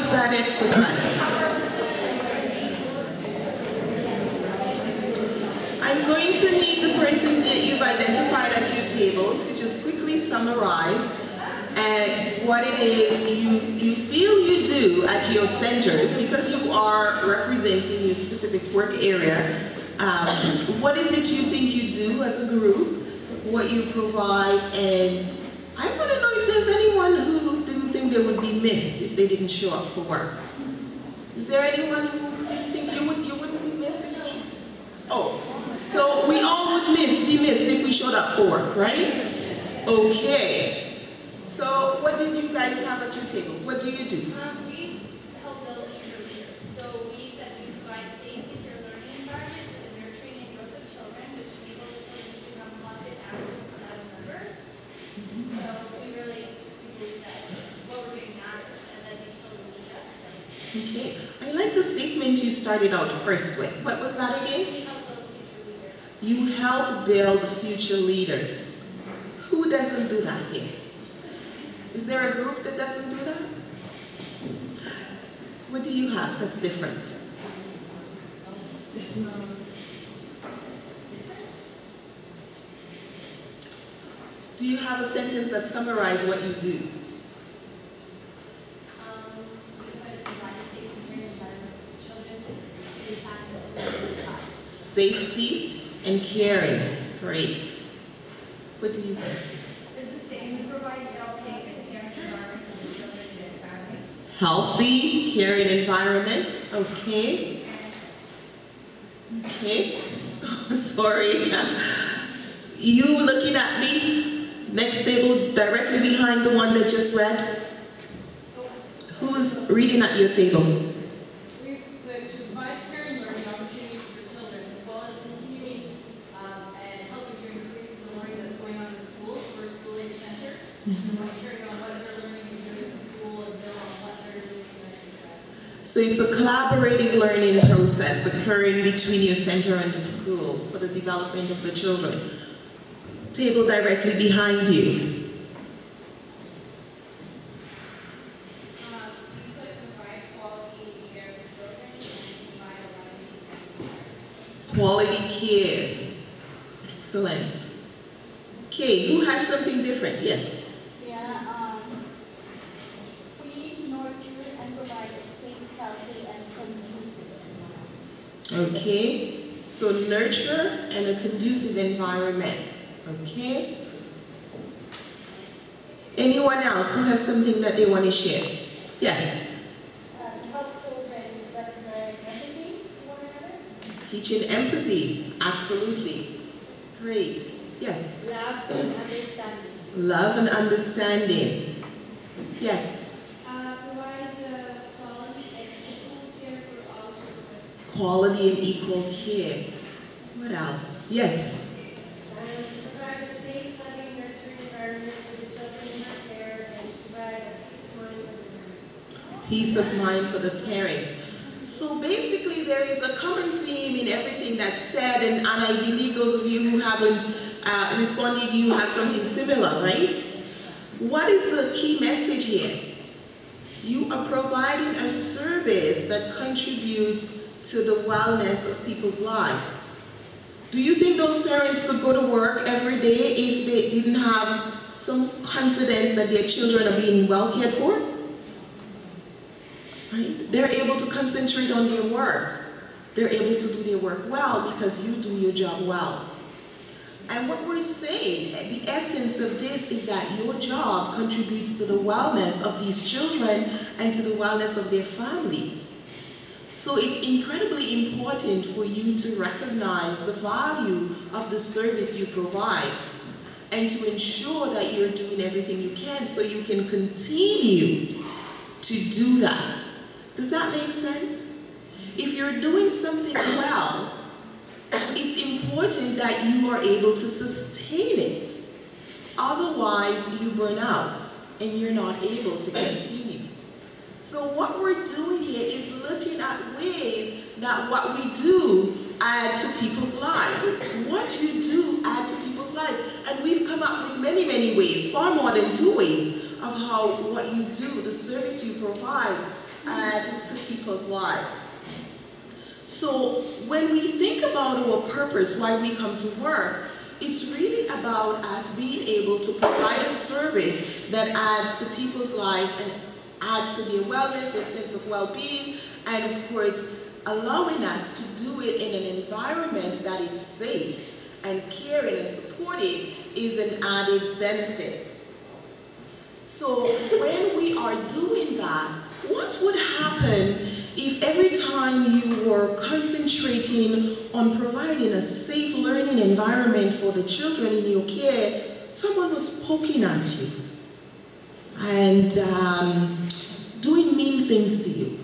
was that exercise? I'm going to need the person that you've identified at your table to just quickly summarize what it is you feel you do at your centers, because you are representing your specific work area. What is it you think you do as a group, what you provide, and I want to know if there's anyone who didn't think they would be missed if they didn't show up for work. Is there anyone who didn't think you wouldn't be missed? Oh, so we all would be missed if we showed up for work, right? Okay. So what did you guys have at your table? What do you do? We help build future leaders. So we said we provide a safe, secure learning environment for the nurturing and growth of children, which enable the children to become positive, active societal members. So we believe that what we're doing matters and that these children need us. Okay. I like the statement you started out first with. What was that again? We help build future leaders. You help build future leaders. Who doesn't do that here? Is there a group that doesn't do that? What do you have that's different? Do you have a sentence that summarizes what you do? We provide a safe and caring environment for children to tap into their lives. Safety and caring. Great. What do you guys do? It's the same. We provide a healthy and caring environment for the children and their families. Healthy, caring environment. Okay. Okay. So, sorry. You looking at me? Next table, directly behind the one that just read. Who's reading at your table? We to provide caring learning opportunities for children, as well as continuing and helping to increase the learning that's going on in the schools. We're a school-age center. Monitoring on what they're learning and doing in school and build on what they're doing in the. So it's a collaborative learning process occurring between your center and the school for the development of the children. Table directly behind you. We provide quality care for children and provide a lot of Quality care. Excellent. Okay, who has something different? Yes. Yeah, we nurture and provide a safe, healthy, and conducive environment. Okay, so nurture and a conducive environment. Okay. Anyone else who has something that they want to share? Yes. Help children recognize empathy for one another. Teaching empathy. Absolutely. Great. Yes. Love and understanding. Love and understanding. Yes. Provide quality and equal care for all children. Quality and equal care. What else? Yes. Provide a safe, loving, nurturing environment for the children in our care and provide a peace of mind for the parents. Peace of mind for the parents. So basically there is a common theme in everything that's said, and I believe those of you who haven't responded, you have something similar, right? What is the key message here? You are providing a service that contributes to the wellness of people's lives. Do you think those parents could go to work every day if they didn't have some confidence that their children are being well cared for? Right? They're able to concentrate on their work. They're able to do their work well because you do your job well. And what we're saying, the essence of this is that your job contributes to the wellness of these children and to the wellness of their families. So it's incredibly important for you to recognize the value of the service you provide and to ensure that you're doing everything you can so you can continue to do that. Does that make sense? If you're doing something well, it's important that you are able to sustain it. Otherwise, you burn out and you're not able to continue. So what we're doing here is looking at ways that what we do add to people's lives. What you do add to people's lives. And we've come up with many, many ways, far more than 2 ways, of how what you do, the service you provide, add to people's lives. So when we think about our purpose, why we come to work, it's really about us being able to provide a service that adds to people's life and add to their wellness, their sense of well-being, and of course, allowing us to do it in an environment that is safe and caring and supportive is an added benefit. So when we are doing that, what would happen if every time you were concentrating on providing a safe learning environment for the children in your care, someone was poking at you and doing mean things to you?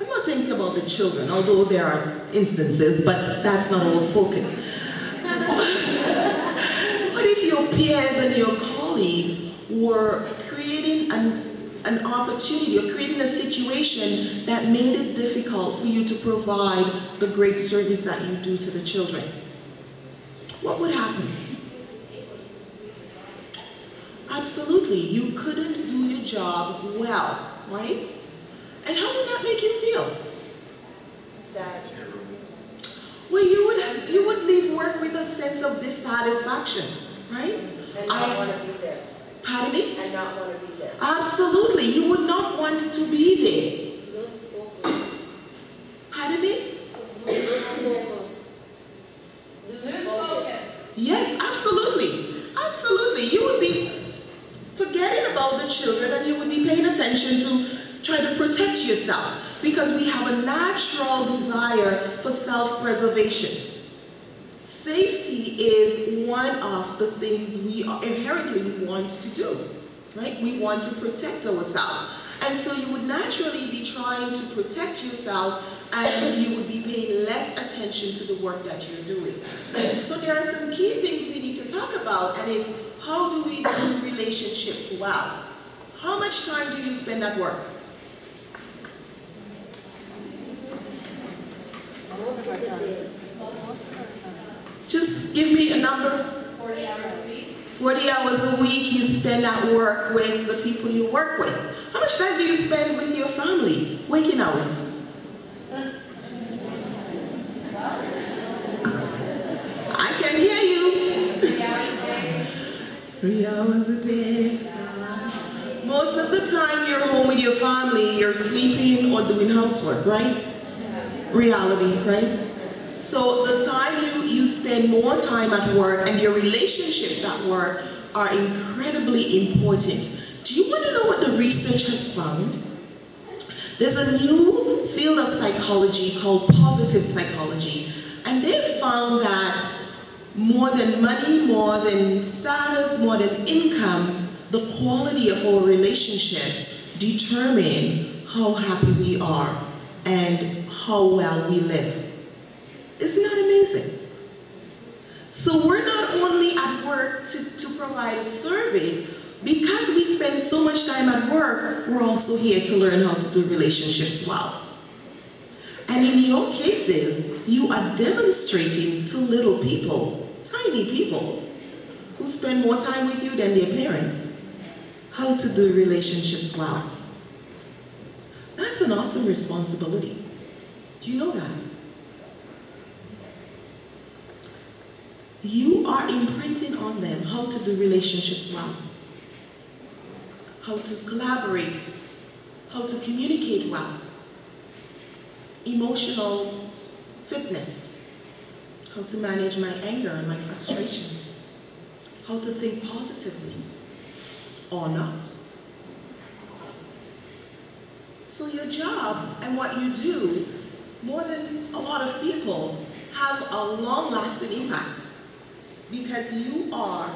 I'm not thinking about the children, although there are instances, but that's not our focus. What if your peers and your colleagues were creating an opportunity or creating a situation that made it difficult for you to provide the great service that you do to the children? What would happen? Absolutely, you couldn't do your job well, right? And how would that make you feel? Sad. Well, you would leave work with a sense of dissatisfaction, right? And not want to be there. Pardon me? And not want to be there. Absolutely, you would not want to be there. Lose focus. Pardon me? Lose focus. Lose focus. Yes, absolutely. Absolutely. You would be forgetting about the children and you would be paying attention to try to protect yourself, because we have a natural desire for self-preservation. Safety is one of the things we want to do, right? We want to protect ourselves. And so you would naturally be trying to protect yourself, and you would be paying less attention to the work that you're doing. So there are some key things we need to talk about, and it's how do we do relationships well? How much time do you spend at work? Just give me a number. 40 hours a week. 40 hours a week you spend at work with the people you work with. How much time do you spend with your family? Waking hours. I can hear you. 3 hours a day. 3 hours a day. Most of the time you're home with your family, you're sleeping or doing housework, right? Reality, right? So the time you spend more time at work and your relationships at work are incredibly important. Do you want to know what the research has found? There's a new field of psychology called positive psychology, and they found that more than money, more than status, more than income, the quality of our relationships determine how happy we are and how well we live. Isn't that amazing? So we're not only at work to provide a service. Because we spend so much time at work, we're also here to learn how to do relationships well. And in your cases, you are demonstrating to little people, tiny people, who spend more time with you than their parents, how to do relationships well. That's an awesome responsibility. Do you know that? You are imprinting on them how to do relationships well, how to collaborate, how to communicate well, emotional fitness, how to manage my anger and my frustration, how to think positively or not. So your job and what you do, more than a lot of people, have a long-lasting impact, because you are,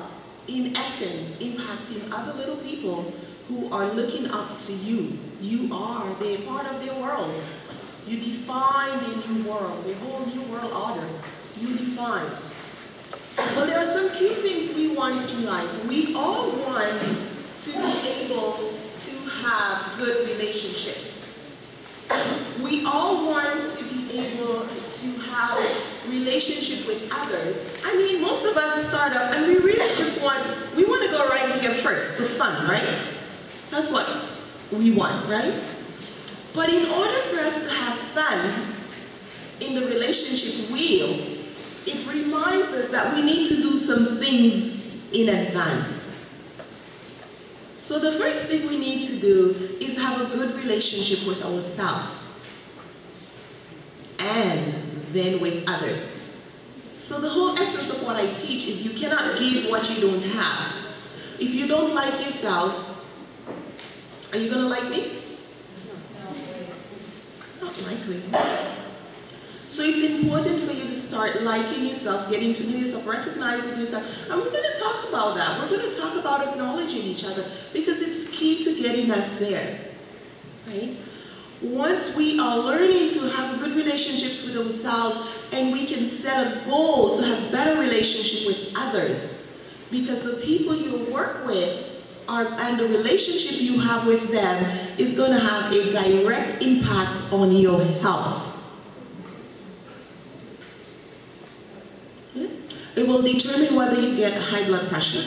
in essence, impacting other little people who are looking up to you. They're part of their world. You define their new world, their whole new world order. You define. Well, there are some key things we want in life. We all want to be able to have good relationships. We all want to be able to have relationship with others. I mean, most of us start up and we really just want to go right here first to fun, right? That's what we want, right? But in order for us to have fun in the relationship wheel, it reminds us that we need to do some things in advance. So the first thing we need to do is have a good relationship with ourselves and then with others. So the whole essence of what I teach is you cannot give what you don't have. If you don't like yourself, are you going to like me? Not likely. So it's important for you to start liking yourself, getting to know yourself, recognizing yourself. And we're going to talk about that. We're going to talk about acknowledging each other because it's key to getting us there. Right? Once we are learning to have good relationships with ourselves and we can set a goal to have better relationship with others, because the people you work with and the relationship you have with them is going to have a direct impact on your health. It will determine whether you get high blood pressure,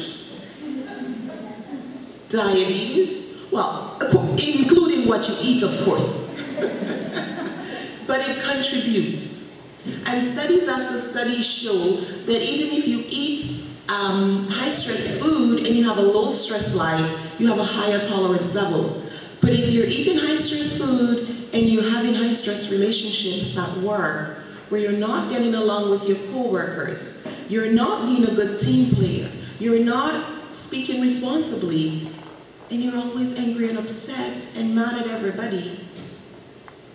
diabetes, well, including what you eat, of course. But it contributes. And studies after studies show that even if you eat high-stress food and you have a low-stress life, you have a higher tolerance level. But if you're eating high-stress food and you're having high-stress relationships at work, where you're not getting along with your co-workers, you're not being a good team player, you're not speaking responsibly, and you're always angry and upset and mad at everybody,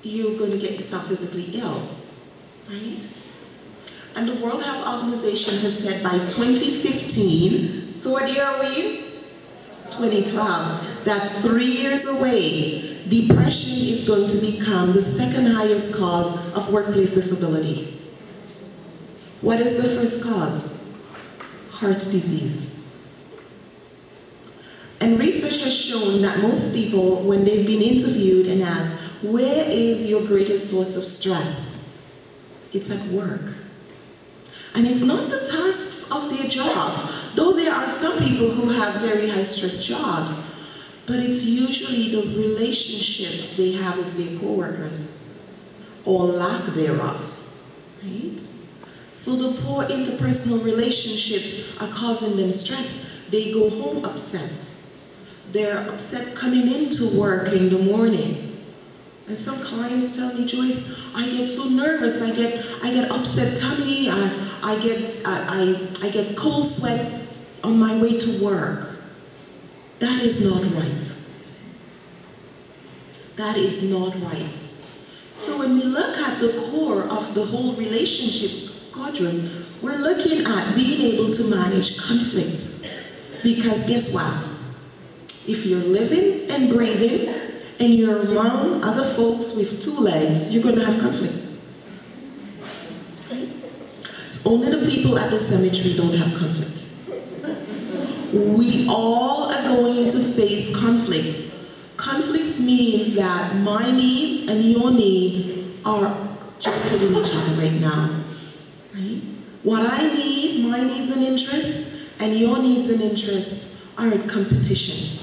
you're going to get yourself physically ill, right? And the World Health Organization has said by 2015, so what year are we in? 2012. That's 3 years away. Depression is going to become the second highest cause of workplace disability. What is the first cause? Heart disease. And research has shown that most people, when they've been interviewed and asked, where is your greatest source of stress? It's at work. And it's not the tasks of their job, though there are some people who have very high stress jobs, but it's usually the relationships they have with their coworkers, or lack thereof, right? So the poor interpersonal relationships are causing them stress. They go home upset. They're upset coming into work in the morning. And some clients tell me, Joyce, I get so nervous, I get upset tummy, I get cold sweats on my way to work. That is not right. That is not right. So when we look at the core of the whole relationship quadrant, we're looking at being able to manage conflict. Because guess what? If you're living and breathing and you're around other folks with 2 legs, you're going to have conflict. It's only the people at the cemetery don't have conflict. We all are going to face conflicts. Conflicts means that my needs and your needs are just hitting each other right now. Right? What I need, my needs and interests, and your needs and interests are in competition.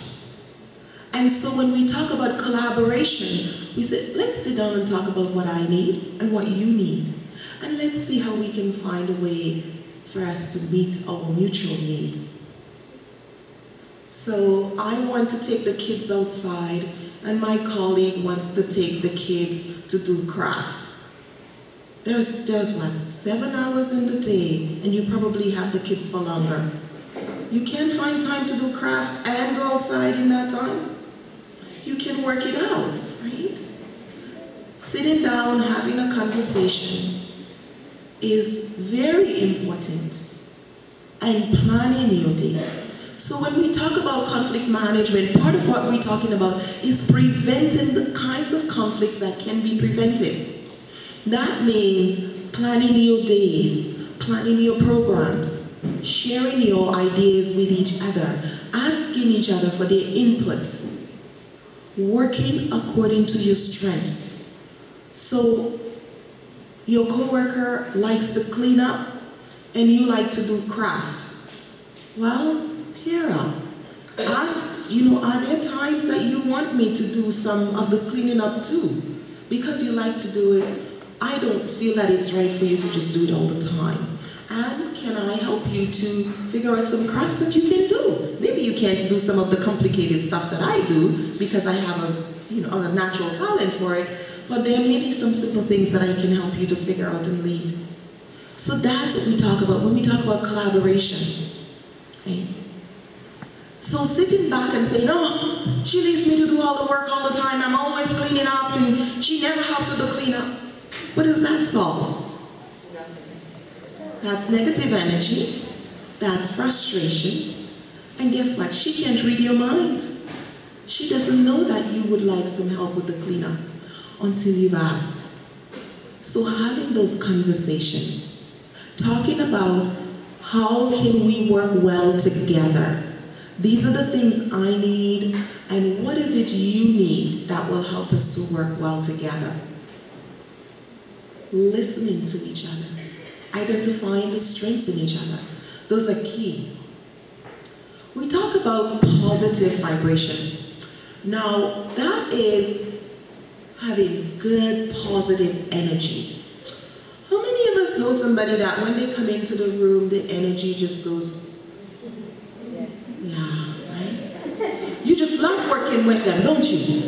And so when we talk about collaboration, we say, let's sit down and talk about what I need and what you need. And let's see how we can find a way for us to meet our mutual needs. So I want to take the kids outside, and my colleague wants to take the kids to do craft. There's what, 7 hours in the day, and you probably have the kids for longer. You can't find time to do craft and go outside in that time. You can work it out, right? Sitting down, having a conversation is very important, and planning your day. So when we talk about conflict management, part of what we're talking about is preventing the kinds of conflicts that can be prevented. That means planning your days, planning your programs, sharing your ideas with each other, asking each other for their input, working according to your strengths. So your coworker likes to clean up and you like to do craft. Well, pair up. Ask ask, are there times that you want me to do some of the cleaning up too? Because you like to do it, I don't feel that it's right for you to just do it all the time. And can I help you to figure out some crafts that you can do? Maybe you can't do some of the complicated stuff that I do because I have a natural talent for it, but there may be some simple things that I can help you to figure out and lead. So that's what we talk about when we talk about collaboration. Right? So sitting back and saying, no, she leaves me to do all the work all the time, I'm always cleaning up and she never helps with the cleanup. What does that solve? That's negative energy, that's frustration, and guess what? She can't read your mind. She doesn't know that you would like some help with the cleanup until you've asked. So having those conversations, talking about how can we work well together. These are the things I need, and what is it you need that will help us to work well together? Listening to each other. Identifying the strengths in each other. Those are key. We talk about positive vibration. Now, that is having good, positive energy. How many of us know somebody that when they come into the room, the energy just goes, Yes. yeah, right? You just love working with them, don't you?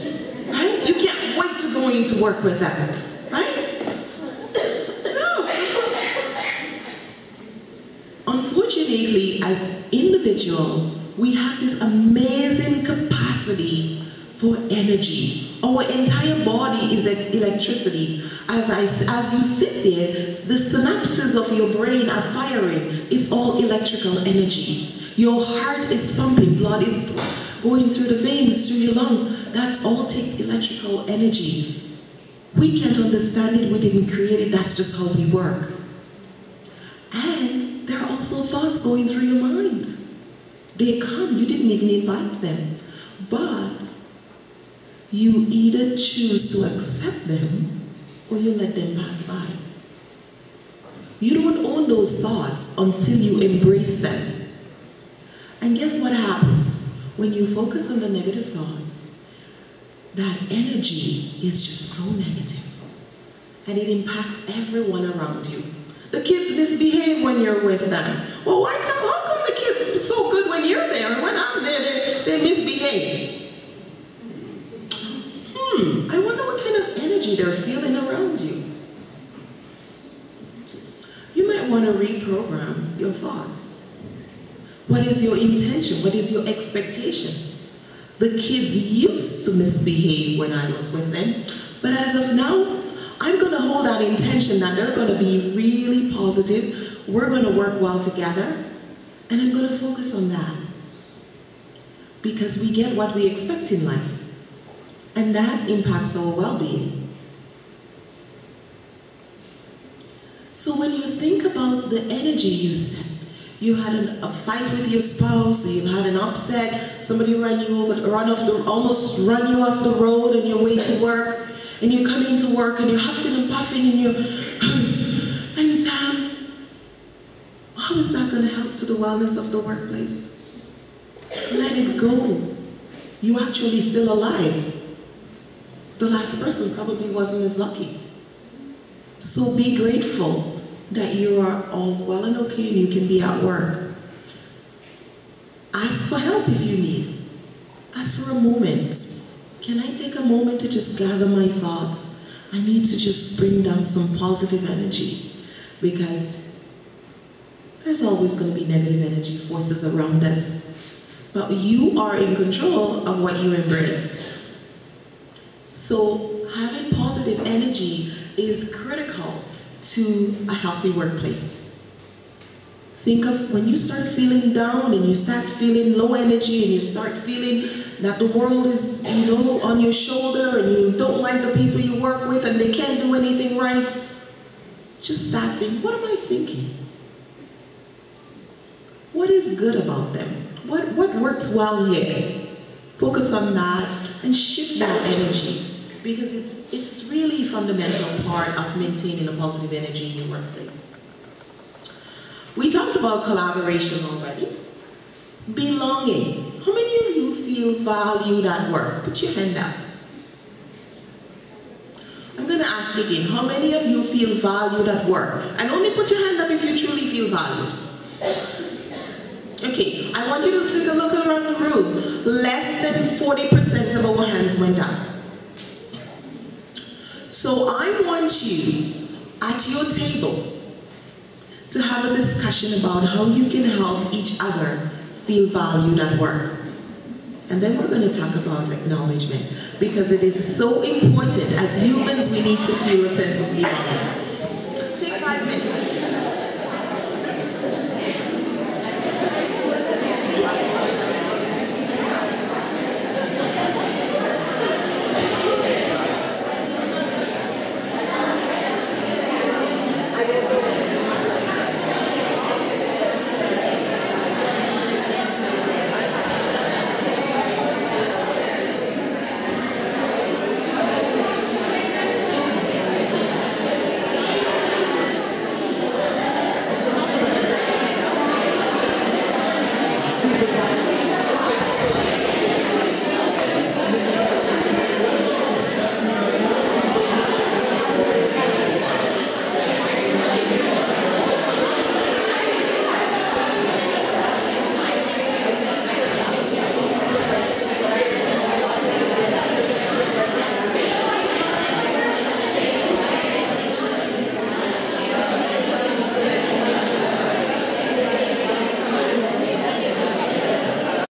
Right? You can't wait to go into work with them, right? Unfortunately, as individuals, we have this amazing capacity for energy. Our entire body is like electricity. As you sit there, the synapses of your brain are firing. It's all electrical energy. Your heart is pumping, blood is going through the veins, through your lungs. That all takes electrical energy. We can't understand it, we didn't create it, that's just how we work. And there are also thoughts going through your mind. They come, you didn't even invite them. But you either choose to accept them or you let them pass by. You don't own those thoughts until you embrace them. And guess what happens? When you focus on the negative thoughts, that energy is just so negative. And it impacts everyone around you. The kids misbehave when you're with them. Well, how come the kids are so good when you're there, and when I'm there, they misbehave? I wonder what kind of energy they're feeling around you. You might want to reprogram your thoughts. What is your intention? What is your expectation? The kids used to misbehave when I was with them, but as of now, I'm going to hold that intention that they're going to be really positive, we're going to work well together, and I'm going to focus on that. Because we get what we expect in life, and that impacts our well-being. So when you think about the energy you set, you had a fight with your spouse, or you had an upset, somebody ran you over, almost run you off the road on your way to work, and you're coming to work and you're huffing and puffing and you're, and how is that going to help to the wellness of the workplace? Let it go. You're actually still alive. The last person probably wasn't as lucky. So be grateful that you are all well and okay and you can be at work. Ask for help if you need. Ask for a moment. Can I take a moment to just gather my thoughts? I need to just bring down some positive energy, because there's always going to be negative energy forces around us. But you are in control of what you embrace. So having positive energy is critical to a healthy workplace. Think of when you start feeling down and you start feeling low energy and you start feeling that the world is, on your shoulder and you don't like the people you work with and they can't do anything right, just start thinking, what am I thinking? What is good about them? What works well here? Focus on that and shift that energy, because it's really a fundamental part of maintaining a positive energy in your workplace. We talked about collaboration already. Belonging. How many of you feel valued at work? Put your hand up. I'm going to ask again, how many of you feel valued at work? And only put your hand up if you truly feel valued. Okay, I want you to take a look around the room. Less than 40% of our hands went up. So I want you, at your table, to have a discussion about how you can help each other feel valued at work. And then we're going to talk about acknowledgement, because it is so important. As humans, we need to feel a sense of belonging.